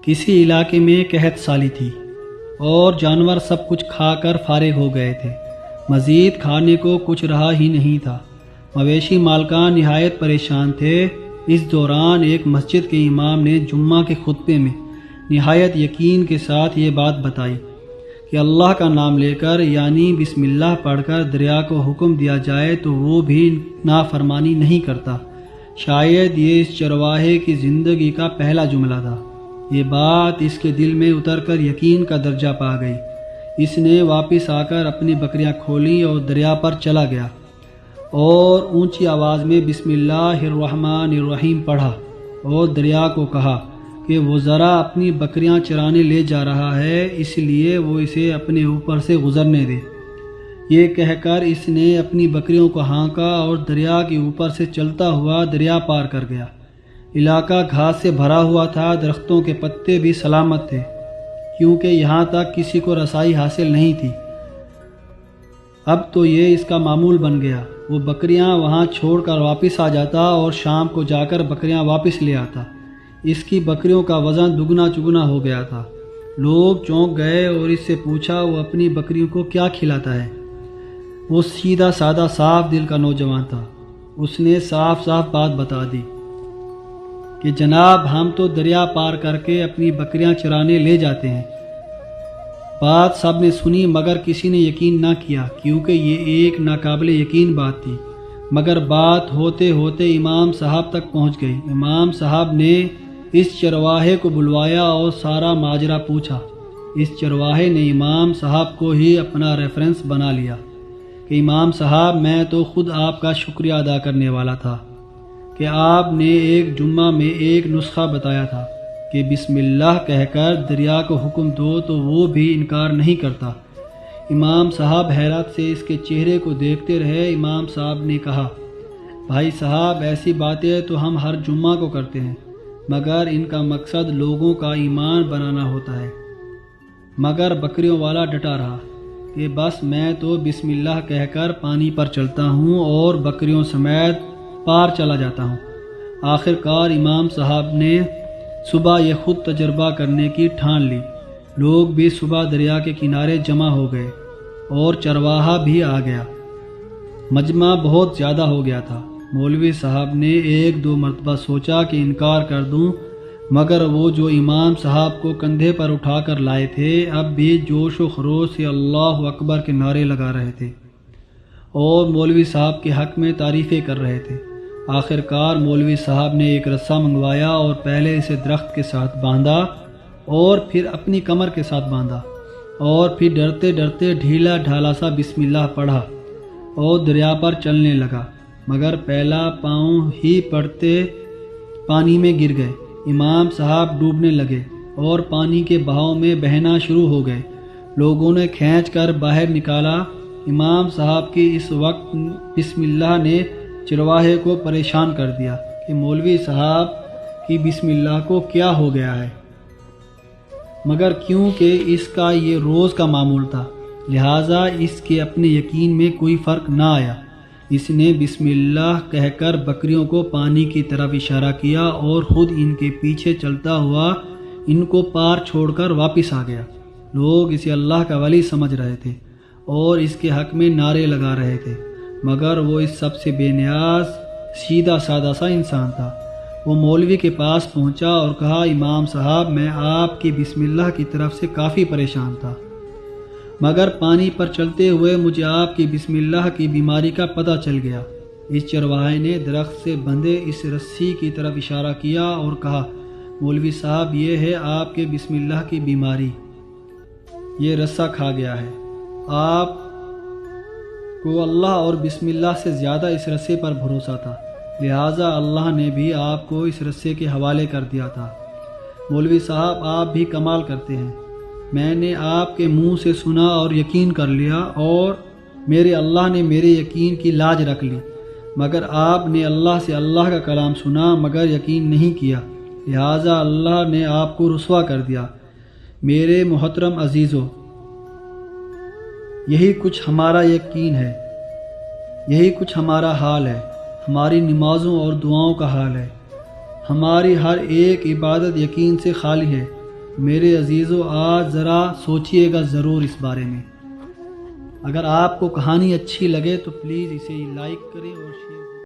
کسی علاقے میں قحط سالی تھی اور جانور سب کچھ کھا کر فارغ ہو گئے تھے، مزید کھانے کو کچھ رہا ہی نہیں تھا۔ مویشی مالکان نہایت پریشان تھے۔ اس دوران ایک مسجد کے امام نے جمعہ کے خطبے میں نہایت یقین کے ساتھ یہ بات بتائی کہ اللہ کا نام لے کر یعنی بسم اللہ پڑھ کر دریا کو حکم دیا جائے تو وہ بھی نافرمانی نہیں کرتا۔ شاید یہ اس چرواہے کی زندگی کا پہلا جملہ تھا۔ یہ بات اس کے دل میں اتر کر یقین کا درجہ پا گئی۔ اس نے واپس آ کر اپنی بکریاں کھولیں اور دریا پر چلا گیا اور اونچی آواز میں بسم اللہ الرحمن الرحیم پڑھا اور دریا کو کہا کہ وہ ذرا اپنی بکریاں چرانے لے جا رہا ہے، اس لیے وہ اسے اپنے اوپر سے گزرنے دے۔ یہ کہہ کر اس نے اپنی بکریوں کو ہانکا اور دریا کے اوپر سے چلتا ہوا دریا پار کر گیا۔ علاقہ گھاس سے بھرا ہوا تھا، درختوں کے پتے بھی سلامت تھے کیونکہ یہاں تک کسی کو رسائی حاصل نہیں تھی۔ اب تو یہ اس کا معمول بن گیا، وہ بکریاں وہاں چھوڑ کر واپس آ جاتا اور شام کو جا کر بکریاں واپس لے آتا۔ اس کی بکریوں کا وزن دگنا چگنا ہو گیا تھا۔ لوگ چونک گئے اور اس سے پوچھا وہ اپنی بکریوں کو کیا کھلاتا ہے۔ وہ سیدھا سادہ صاف دل کا نوجوان تھا۔ اس نے صاف صاف بات بتا دی کہ جناب ہم تو دریا پار کر کے اپنی بکریاں چرانے لے جاتے ہیں۔ بات سب نے سنی مگر کسی نے یقین نہ کیا کیونکہ یہ ایک ناقابل یقین بات تھی، مگر بات ہوتے ہوتے امام صاحب تک پہنچ گئی۔ امام صاحب نے اس چرواہے کو بلوایا اور سارا ماجرا پوچھا۔ اس چرواہے نے امام صاحب کو ہی اپنا ریفرنس بنا لیا کہ امام صاحب میں تو خود آپ کا شکریہ ادا کرنے والا تھا کہ آپ نے ایک جمعہ میں ایک نسخہ بتایا تھا کہ بسم اللہ کہہ کر دریا کو حکم دو تو وہ بھی انکار نہیں کرتا۔ امام صاحب حیرت سے اس کے چہرے کو دیکھتے رہے۔ امام صاحب نے کہا، بھائی صاحب ایسی باتیں تو ہم ہر جمعہ کو کرتے ہیں مگر ان کا مقصد لوگوں کا ایمان بنانا ہوتا ہے۔ مگر بکریوں والا ڈٹا رہا کہ بس میں تو بسم اللہ کہہ کر پانی پر چلتا ہوں اور بکریوں سمیت پار چلا جاتا ہوں۔ آخر کار امام صاحب نے صبح یہ خود تجربہ کرنے کی ٹھان لی۔ لوگ بھی صبح دریا کے کنارے جمع ہو گئے اور چرواہا بھی آ گیا۔ مجمع بہت زیادہ ہو گیا تھا۔ مولوی صاحب نے ایک دو مرتبہ سوچا کہ انکار کر دوں مگر وہ جو امام صاحب کو کندھے پر اٹھا کر لائے تھے اب بھی جوش و خروش سے اللہ اکبر کے نعرے لگا رہے تھے اور مولوی صاحب کے حق میں تعریفیں کر رہے تھے۔ آخر کار مولوی صاحب نے ایک رسہ منگوایا اور پہلے اسے درخت کے ساتھ باندھا اور پھر اپنی کمر کے ساتھ باندھا اور پھر ڈرتے ڈرتے ڈھیلا ڈھالا سا بسم اللہ پڑھا اور دریا پر چلنے لگا مگر پہلا پاؤں ہی پڑتے پانی میں گر گئے۔ امام صاحب ڈوبنے لگے اور پانی کے بہاؤ میں بہنا شروع ہو گئے۔ لوگوں نے کھینچ کر باہر نکالا۔ امام صاحب کی اس وقت بسم اللہ نے چرواہے کو پریشان کر دیا کہ مولوی صاحب کی بسم اللہ کو کیا ہو گیا ہے، مگر کیونکہ اس کا یہ روز کا معمول تھا لہٰذا اس کے اپنے یقین میں کوئی فرق نہ آیا۔ اس نے بسم اللہ کہہ کر بکریوں کو پانی کی طرف اشارہ کیا اور خود ان کے پیچھے چلتا ہوا ان کو پار چھوڑ کر واپس آ گیا۔ لوگ اسے اللہ کا ولی سمجھ رہے تھے اور اس کے حق میں نعرے لگا رہے تھے مگر وہ اس سب سے بے نیاز سیدھا سادہ سا انسان تھا۔ وہ مولوی کے پاس پہنچا اور کہا، امام صاحب میں آپ کی بسم اللہ کی طرف سے کافی پریشان تھا مگر پانی پر چلتے ہوئے مجھے آپ کی بسم اللہ کی بیماری کا پتہ چل گیا۔ اس چرواہے نے درخت سے بندھے اس رسی کی طرف اشارہ کیا اور کہا، مولوی صاحب یہ ہے آپ کے بسم اللہ کی بیماری، یہ رسہ کھا گیا ہے۔ آپ کو اللہ اور بسم اللہ سے زیادہ اس رسے پر بھروسہ تھا لہٰذا اللہ نے بھی آپ کو اس رسے کے حوالے کر دیا تھا۔ مولوی صاحب آپ بھی کمال کرتے ہیں، میں نے آپ کے منہ سے سنا اور یقین کر لیا اور میرے اللہ نے میرے یقین کی لاج رکھ لی، مگر آپ نے اللہ سے اللہ کا کلام سنا مگر یقین نہیں کیا لہٰذا اللہ نے آپ کو رسوا کر دیا۔ میرے محترم عزیزو، یہی کچھ ہمارا یقین ہے، یہی کچھ ہمارا حال ہے، ہماری نمازوں اور دعاؤں کا حال ہے۔ ہماری ہر ایک عبادت یقین سے خالی ہے میرے عزیزو آج ذرا سوچئے گا ضرور اس بارے میں۔ اگر آپ کو کہانی اچھی لگے تو پلیز اسے لائک کریں اور شیئر